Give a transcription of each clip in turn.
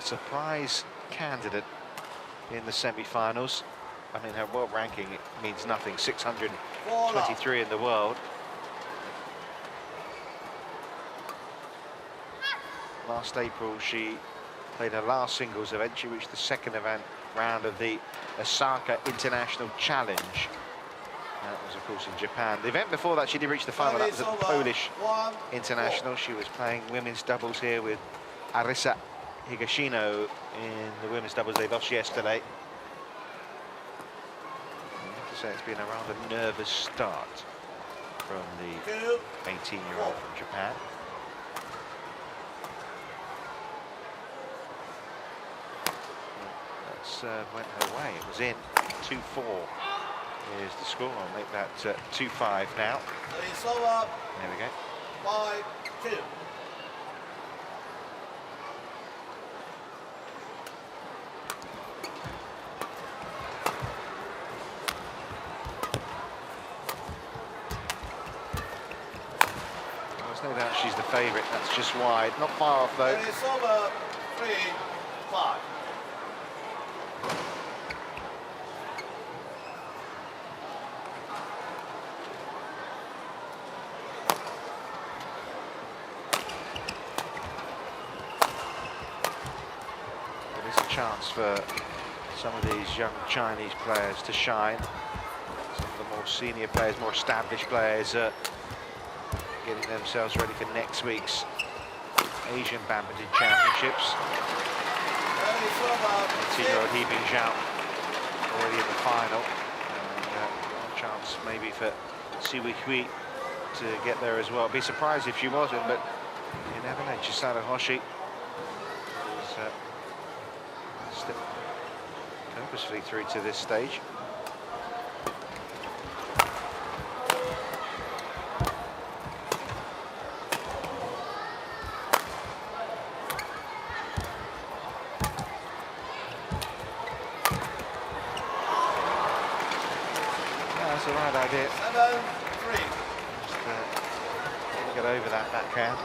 surprise candidate in the semi-finals. I mean, her world ranking means nothing, 623 in the world. Last April, she played her last singles event. She reached the second round of the Osaka International Challenge. That was, of course, in Japan. The event before that, she did reach the final. That was at the Polish International. She was playing women's doubles here with Arisa Higashino in the women's doubles. They lost yesterday. I have to say it's been a rather nervous start from the 18-year-old from Japan. That serve went her way. It was in 2-4. Here's the score. I'll make that 2-5 now. There we go. 5-2. There's no doubt she's the favourite. That's just wide. Not far off though. It's over. 3-5. Chance for some of these young Chinese players to shine. Some of the more senior players, more established players, getting themselves ready for next week's Asian Badminton Championships. 18-year-old He Bingjiao already in the final. And a chance maybe for Hui Xirui to get there as well. I'd be surprised if she wasn't, but you never know. Chisato Hoshi purposefully through to this stage. That's the right idea. 7-3. Just get over that backhand.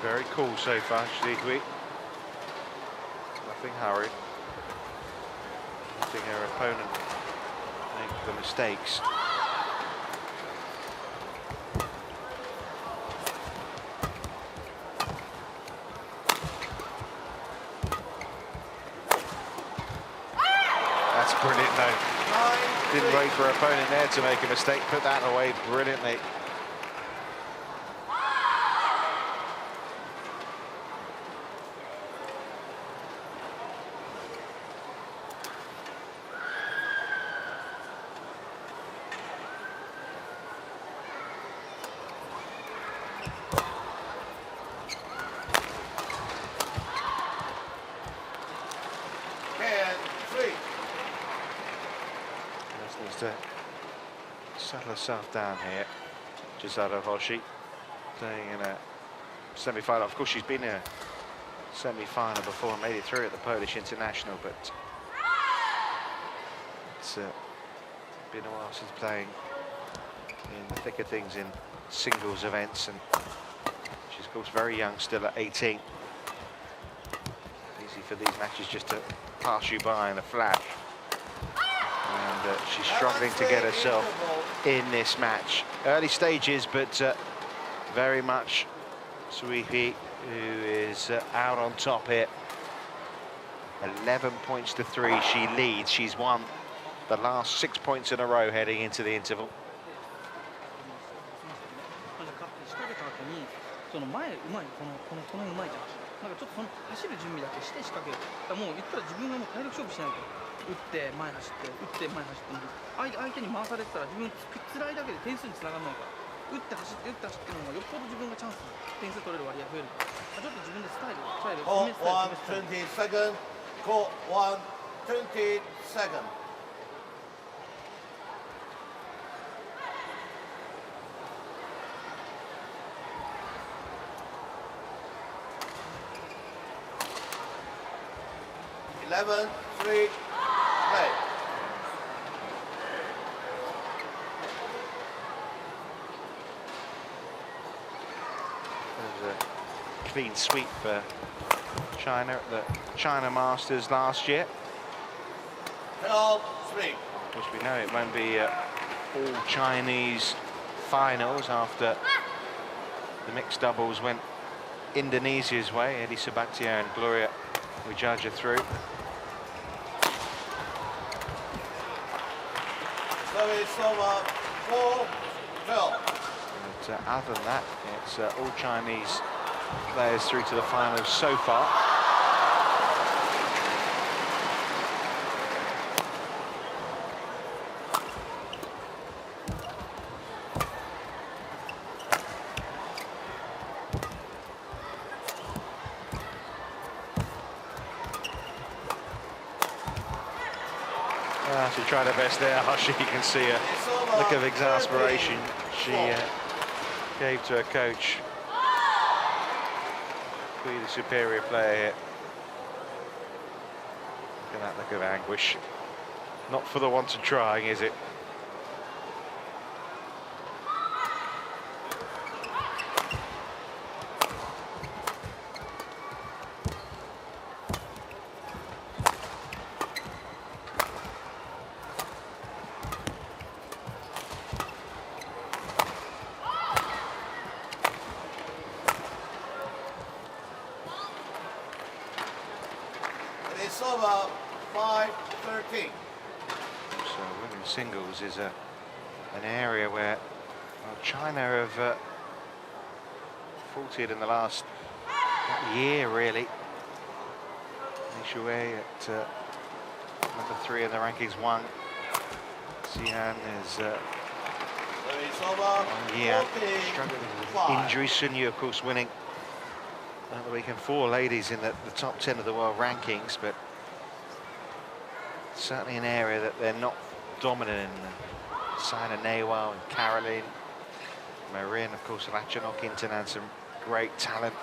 Very cool so far, Xirui. Nothing hurried. Letting her opponent make the mistakes. That's brilliant though. Didn't wait for her opponent there to make a mistake, put that away brilliantly. To settle herself down here. Chisato Hoshi playing in a semi-final. Of course, she's been in a semi-final before and made it through at the Polish International, but it's been a while since playing in the thick of things in singles events, and she's of course very young, still at 18. Easy for these matches just to pass you by in a flash. And she's struggling to get herself in this match. Early stages, but very much Hui Xirui, who is out on top here. 11 points to 3, she leads. She's won the last 6 points in a row heading into the interval. 打って走ってるのがよっぽど自分がチャンス点数取れる割合増えるから、ちょっと自分でスタイル Court 決めスタイル 1, 20 seconds. Court 1, 20 seconds. Eleven, 3, play. There's a clean sweep for China at the China Masters last year. 12, 3. Of course, we know it won't be all Chinese finals after the mixed doubles went Indonesia's way. Eddie Sabatia and Gloria Wijaya through. Service over 4, 12. But other than that, it's all Chinese players through to the finals so far. She tried her best there. Hoshi, you can see a look of exasperation she gave to her coach. Hui, the superior player here. Look at that look of anguish. Not for the want of trying, is it? It's over 5-13. So women's singles is an area where China have faltered in the last year, really. Hui Xirui at number 3 in the rankings, 1. Xian is It's over yeah, struggling with 45. injury. Sun Yu, of course, winning the weekend. 4 ladies in the top 10 of the world rankings, but certainly an area that they're not dominant in. Sina Nehwal and Caroline, Marin, of course, Ratchanok, Internan, some great talent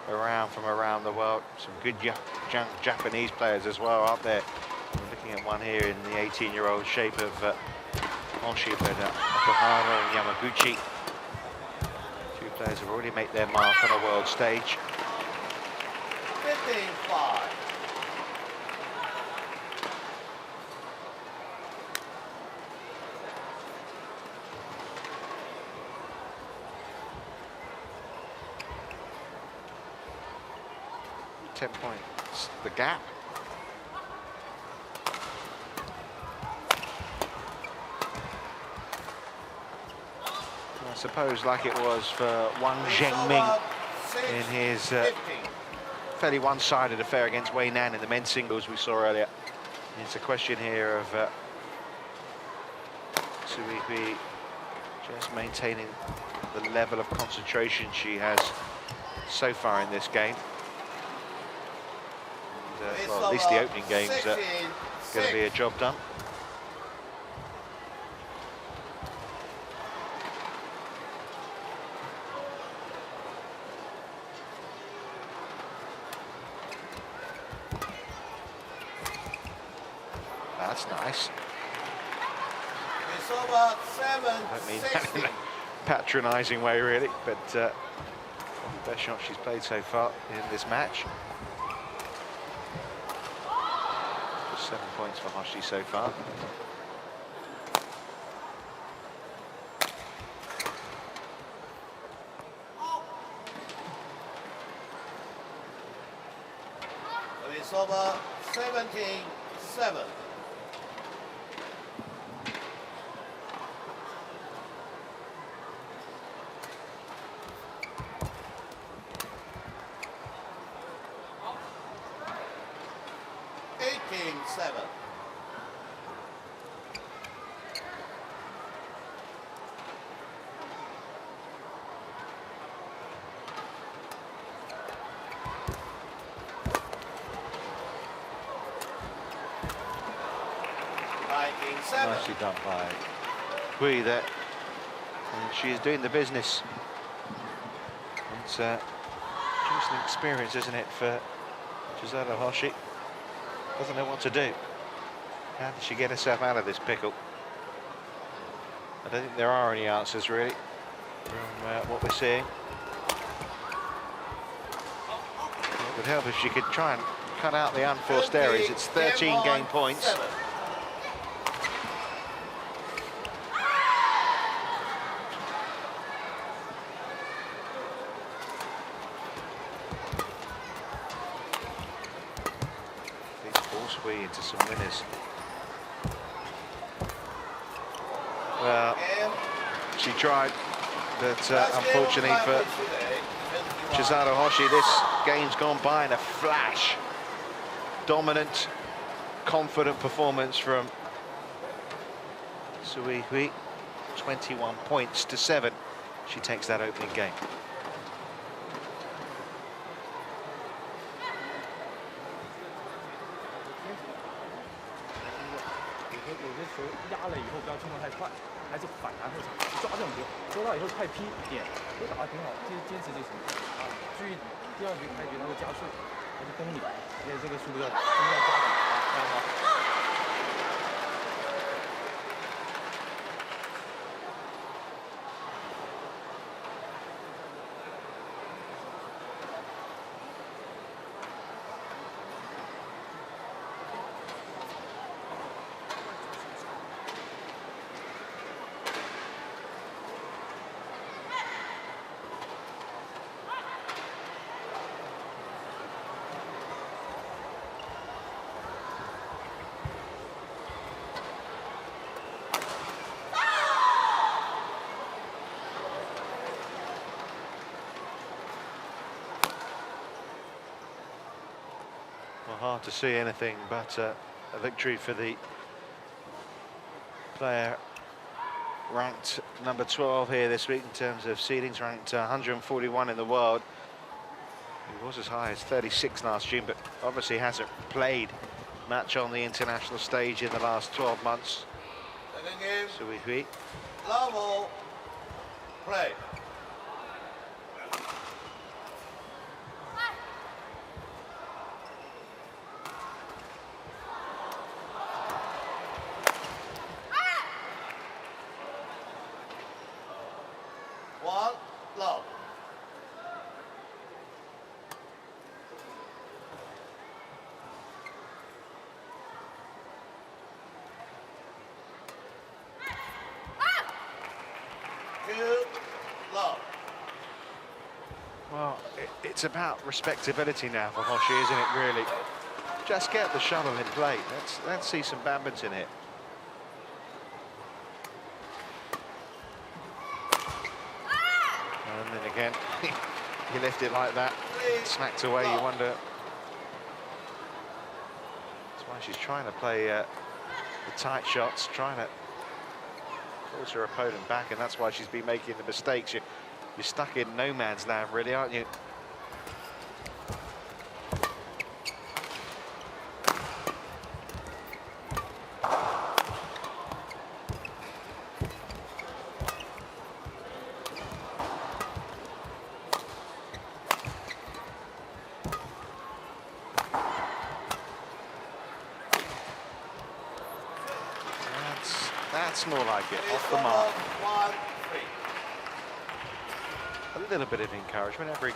from around the world. Some good young Japanese players as well out there. We're looking at one here in the 18-year-old shape of Hoshi, but Okuhara and Yamaguchi. Two players have already made their mark on a world stage. 15-5. Ten points, the gap. I suppose like it was for Wang Zhengming in his fairly one-sided affair against Wei Nan in the men's singles we saw earlier. It's a question here of Hui just maintaining the level of concentration she has so far in this game. And, well, at least the opening game's going to be a job done. That's nice. It's over 7, I don't mean that 60. in a patronising way, really, but the best shot she's played so far in this match. Just 7 points for Hoshi so far. It's over 17-7. Seven. Nicely done by Hui there. And she is doing the business. It's just an experience, isn't it, for Chisato Hoshi? Doesn't know what to do. How did she get herself out of this pickle? I don't think there are any answers, really, from what we're seeing. It would help if she could try and cut out the unforced errors. It's 13 game points. Into some winners. Well, she tried, but unfortunately for Chisato Hoshi, this game's gone by in a flash. Dominant, confident performance from Hui, 21 points to 7. She takes that opening game. Hard to see anything but a victory for the player ranked number 12 here this week in terms of seedings, ranked 141 in the world. He was as high as 36 last June, but obviously hasn't played much on the international stage in the last 12 months. Second game. Hui. Level. Play. Love. Love. Well, it's about respectability now for Hoshi, isn't it, really? Just get the shuttle in play. Let's see some badminton here. And then again, you lift it like that, smacked away, you wonder. That's why she's trying to play the tight shots, trying to force her opponent back, and that's why she's been making the mistakes. You're stuck in no man's land, really, aren't you? That's more like it, off the mark. A little bit of encouragement, every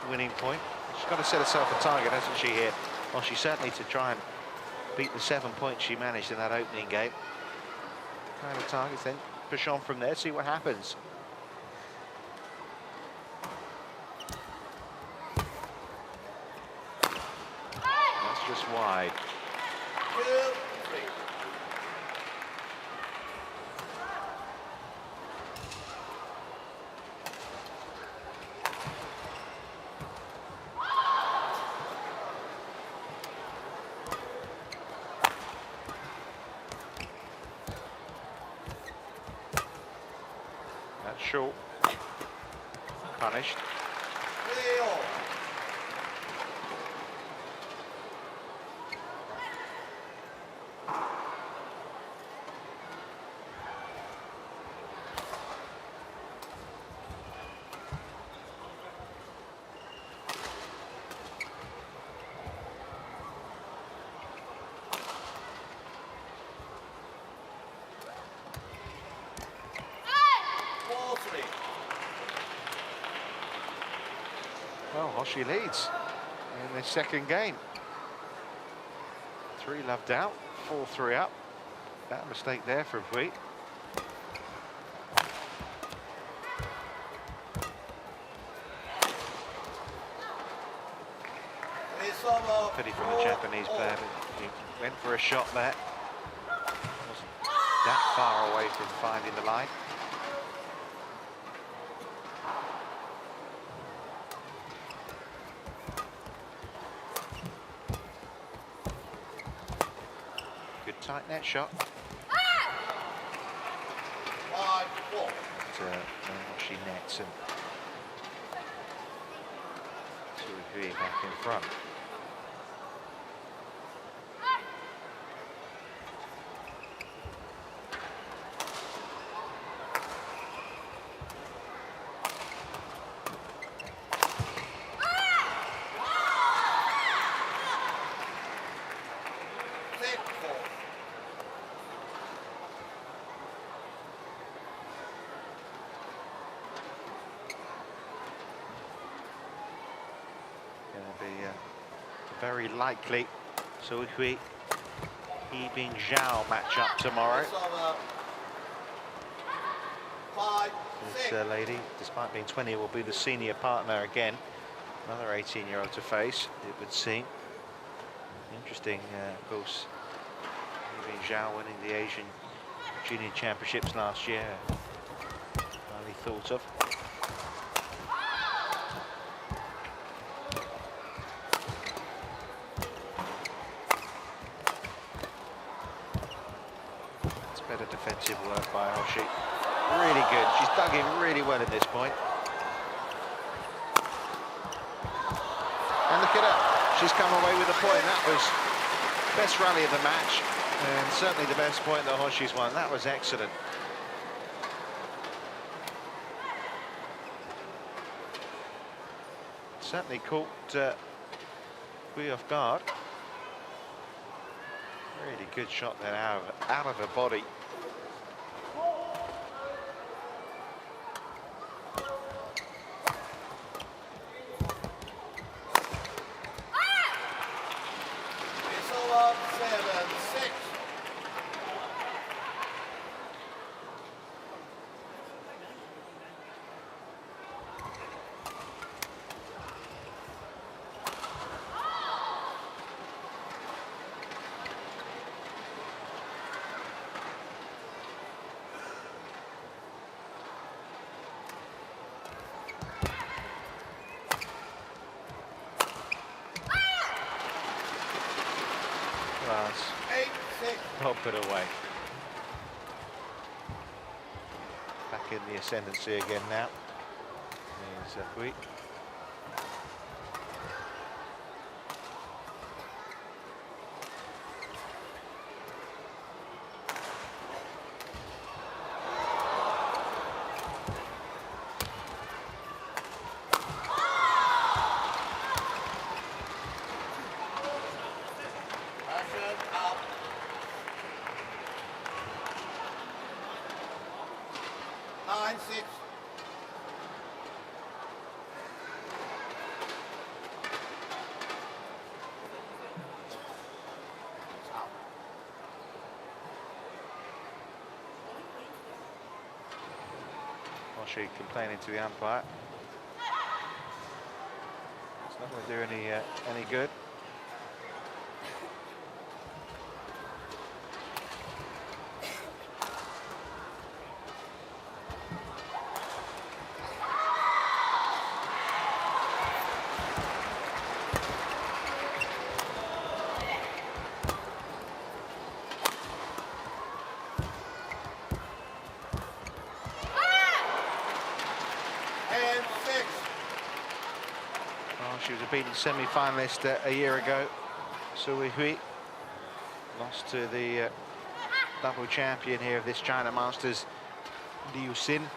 winning point. She's got to set herself a target, hasn't she, here? Well, she certainly to try and beat the 7 points she managed in that opening game. Kind of targets, then push on from there, see what happens. That's just wide. Short. Punished. Well, Hoshi leads in the second game. 3-love down, 4-3 up. That mistake there from Hui. Pity from the Japanese player, but he went for a shot there. Wasn't that far away from finding the line. Good tight net shot. She nets and Hui back in front. Very likely so Hui Yibing Zhao match-up tomorrow. This lady, despite being 20, will be the senior partner again. Another 18-year-old to face, it would seem. Interesting, of course, Yibing Zhao winning the Asian Junior Championships last year. Highly thought of. Better defensive work by Hoshi. Really good. She's dug in really well at this point. And look at her. She's come away with a point. That was the best rally of the match, and certainly the best point that Hoshi's won. That was excellent. Certainly caught Hui off guard. Really good shot there out of her body. Not put away. Back in the ascendancy again now. Here's Hui. Hoshi complaining to the umpire. It's not going to do any good. She was a beaten semi-finalist a year ago. Hui lost to the double champion here of this China Masters, Liu Xin. Came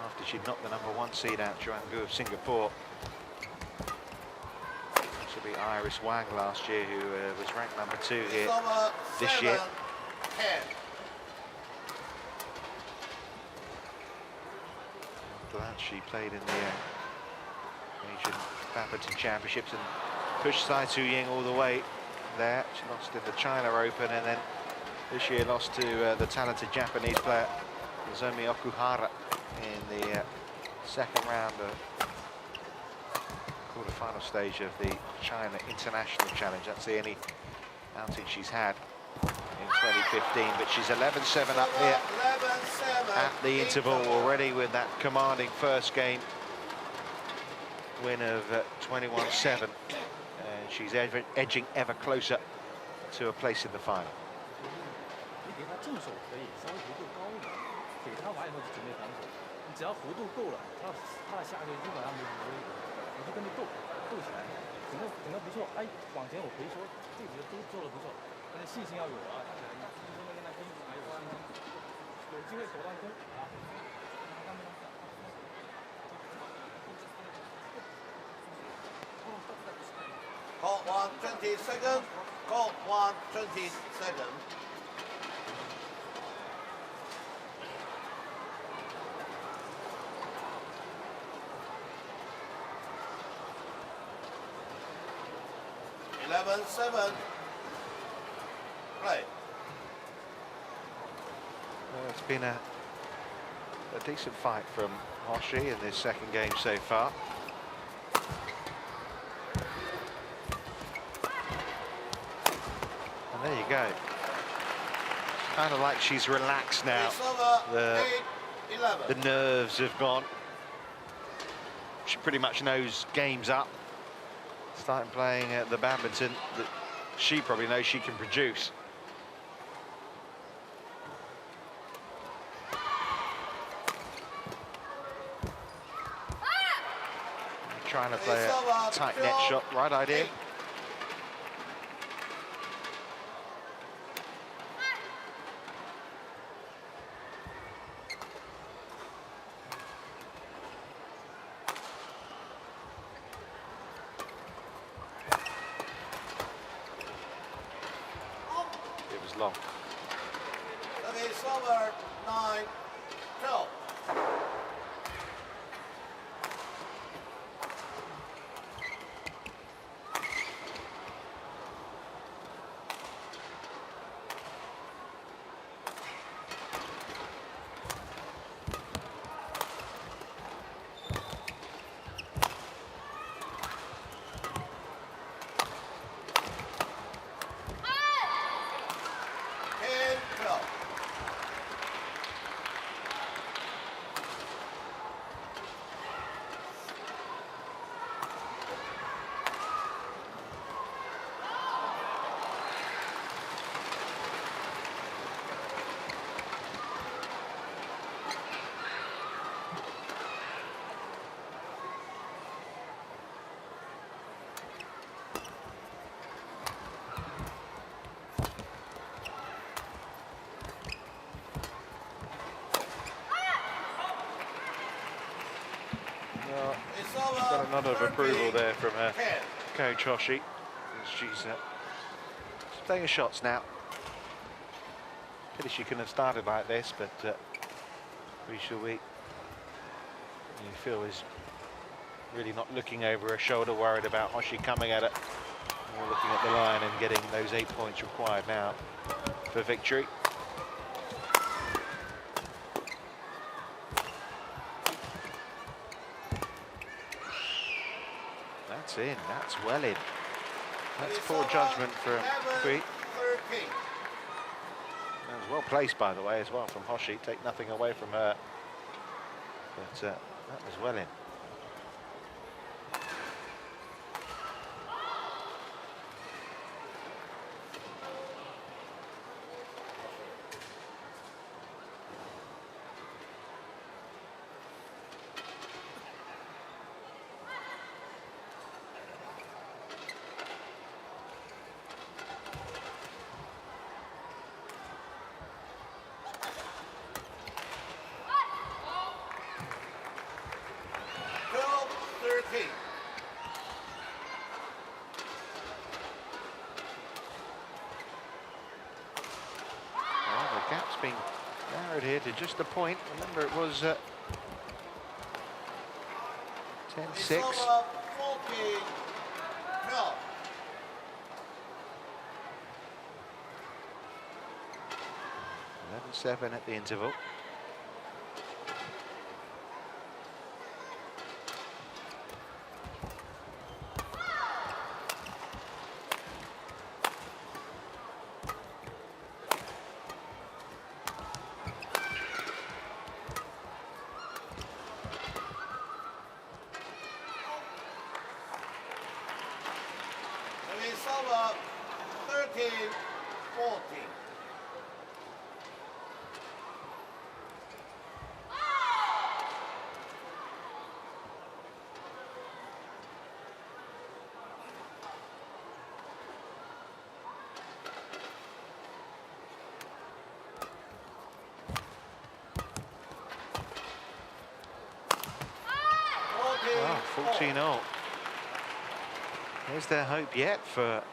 after she'd knocked the #1 seed out, Joanne Gu of Singapore. This will be Iris Wang last year, who was ranked #2 here this year. 10. After that, she played in the Asian Badminton Championships and pushed Chisato Hoshi all the way there. She lost in the China Open, and then this year lost to the talented Japanese player Nozomi Okuhara in the second round of quarter-final stage of the China International Challenge. That's the only outing she's had in 2015, but she's 11-7 up here at the interval already with that commanding first game win of 21-7, and she's edging ever closer to a place in the final. 你给他正手可以，稍微弧度高一点，给他完以后就准备反手。你只要弧度够了，他下去基本上没什么威胁，你就跟他斗起来，整个不错。哎，往前我可以说这几个都做得不错，但是信心要有啊，看起来你不能跟他拼，还有信心，有机会手段攻啊。Call 120 seconds. Call 120 seconds. Seven. Play. Well, it's been a decent fight from Hoshi in this second game so far. And there you go. It's kind of like she's relaxed now. The nerves have gone. She pretty much knows game's up. Starting playing the badminton that she probably knows she can produce. Trying to play a tight net shot, right idea. Long. Okay, it's over 9-12. She's got a nod of approval there from her coach Hoshi. She's playing her shots now. Pity she couldn't have started like this, but Hui Xirui, you feel, is really not looking over her shoulder, worried about Hoshi coming at it. More looking at the line and getting those 8 points required now for victory. That's in, that's well in. That's poor judgment from Hui. That was well placed, by the way, as well from Hoshi. Take nothing away from her. But that was well in. Well, the gap's been narrowed here to just a point. Remember, it was It's 10-6. over 14. No. 11-7 at the interval. It's over 13, 14. Wow, 14-0. Is there hope yet for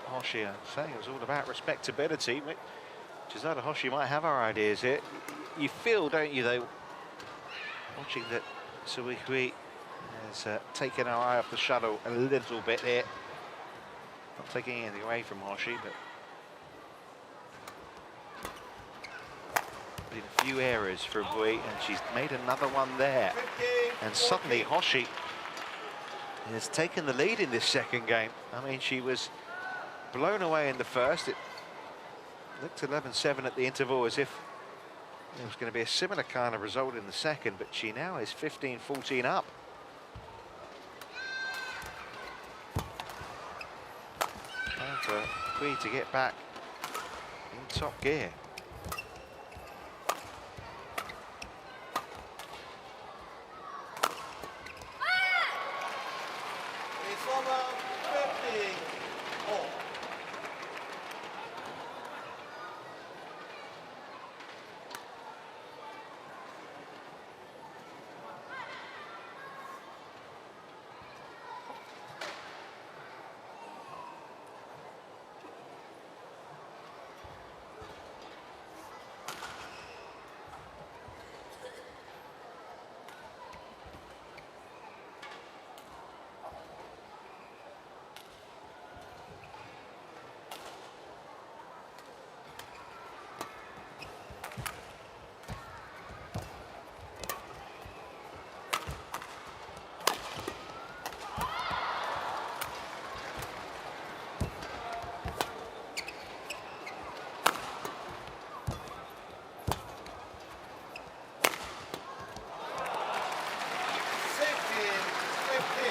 Hoshi? I'm saying it was all about respectability. Chisato Hoshi might have our ideas here. You feel, don't you, though, watching that Hui has taken our eye off the shuttle a little bit here. Not taking anything away from Hoshi, but been a few errors from Hui, and she's made another one there. 15, And suddenly 14. Hoshi has taken the lead in this second game. I mean, she was blown away in the first. It looked 11-7 at the interval, as if it was going to be a similar kind of result in the second, but she now is 15-14 up. Time for Hui to get back in top gear. It's over 15, 4.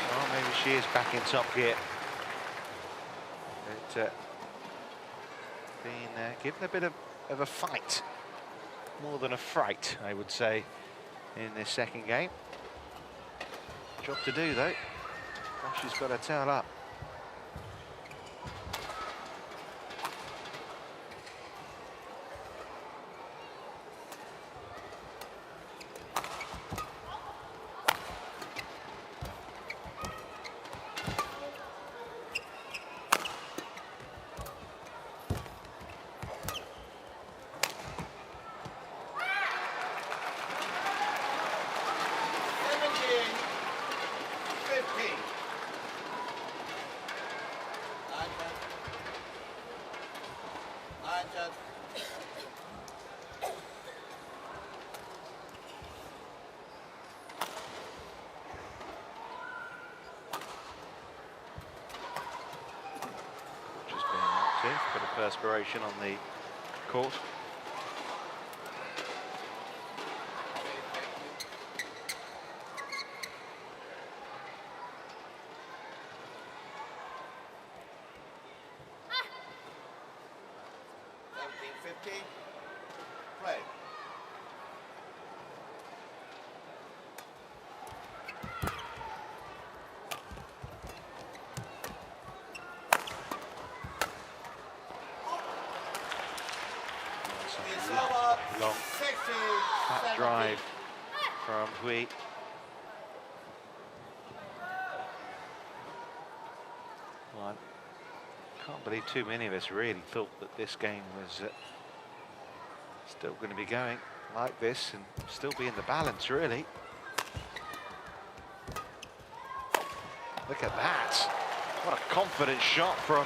Well, maybe she is back in top gear. But been given a bit of a fight, more than a fright, I would say, in this second game. Job to do, though. She's got her tail up. Bit of perspiration on the court. Play. Long flat drive from Hui. Well, I can't believe too many of us really thought that this game was still going to be going like this and still be in the balance, really. Look at that. What a confident shot from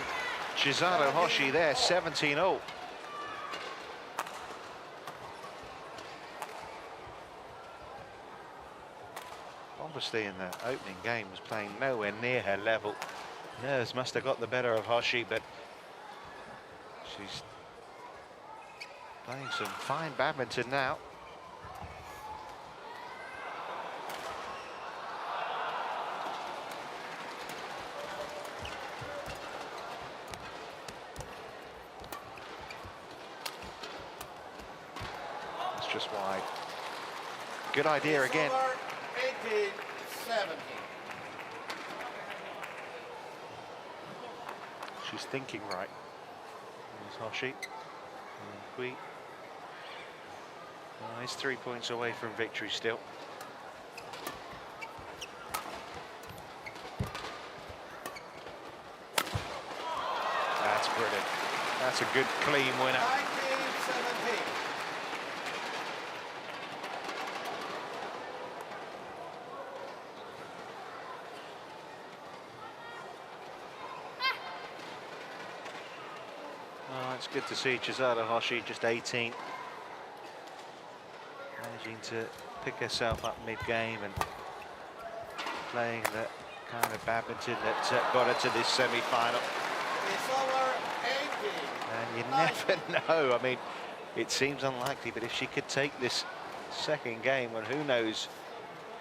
Chisato Hoshi there, 17-0. Obviously in the opening game was playing nowhere near her level. Nerves must have got the better of Hoshi, but she's playing some fine badminton now. It's just wide. Good idea again. 18-17. She's thinking right. There's Hoshi. Hui. He's 3 points away from victory still. That's brilliant. That's a good, clean winner. 19-17. Oh, it's good to see Chisato Hoshi, just 18, managing to pick herself up mid-game and playing the kind of badminton that got her to this semi-final. It's over 18. And you never know. I mean, it seems unlikely, but if she could take this second game, and who knows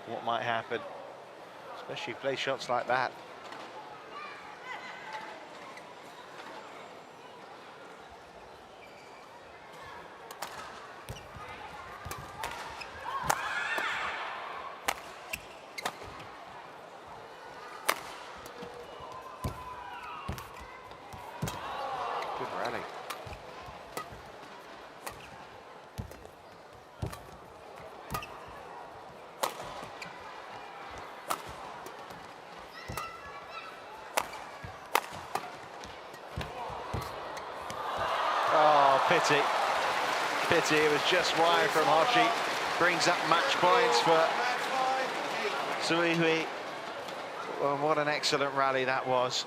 what might happen, especially if you play shots like that. Good rally. Oh, pity. Pity, it was just wide from Hoshi. Brings up match points for Match point, 8. Xirui. Well, what an excellent rally that was.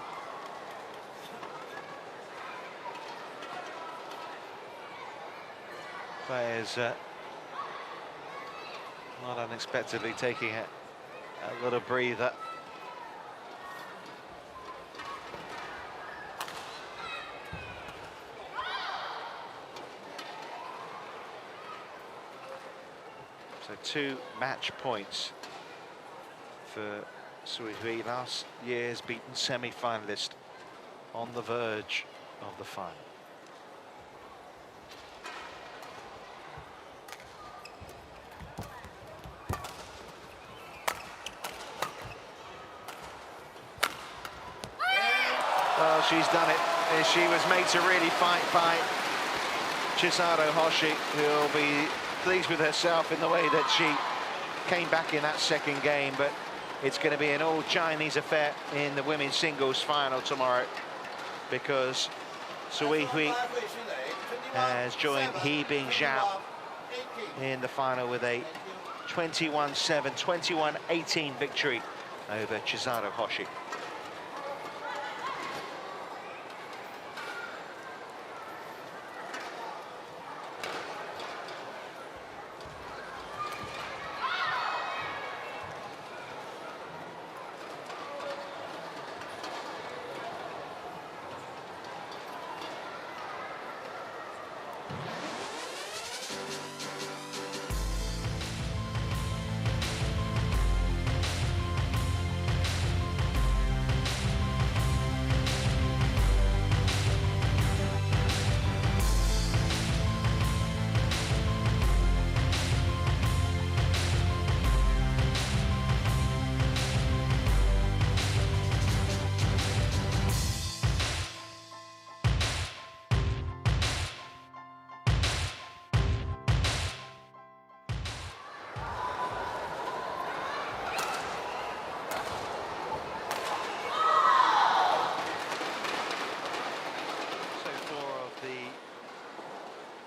Players not unexpectedly taking a little breather. So 2 match points for Xirui, last year's beaten semi-finalist, on the verge of the final. Well, she's done it. She was made to really fight by Chisato Hoshi, who'll be pleased with herself in the way that she came back in that second game, but it's going to be an all-Chinese affair in the women's singles final tomorrow, because Hui Xirui has joined He Bing Zhao in the final with a 21-7, 21-18 victory over Chisato Hoshi.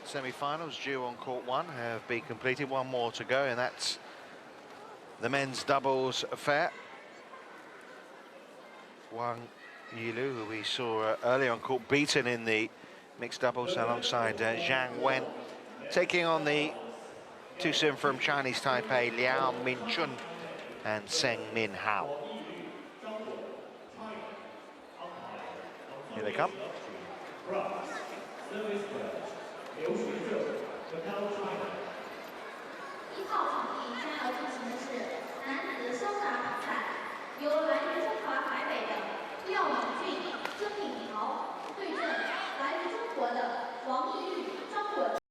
Semi-finals due on court 1 have been completed. One more to go, and that's the men's doubles affair. Hui Xirui, who we saw earlier on court, beaten in the mixed doubles alongside Zhang Wen, taking on the twosome from Chinese Taipei, Liao Minchun and Seng Min Hao. Here they come.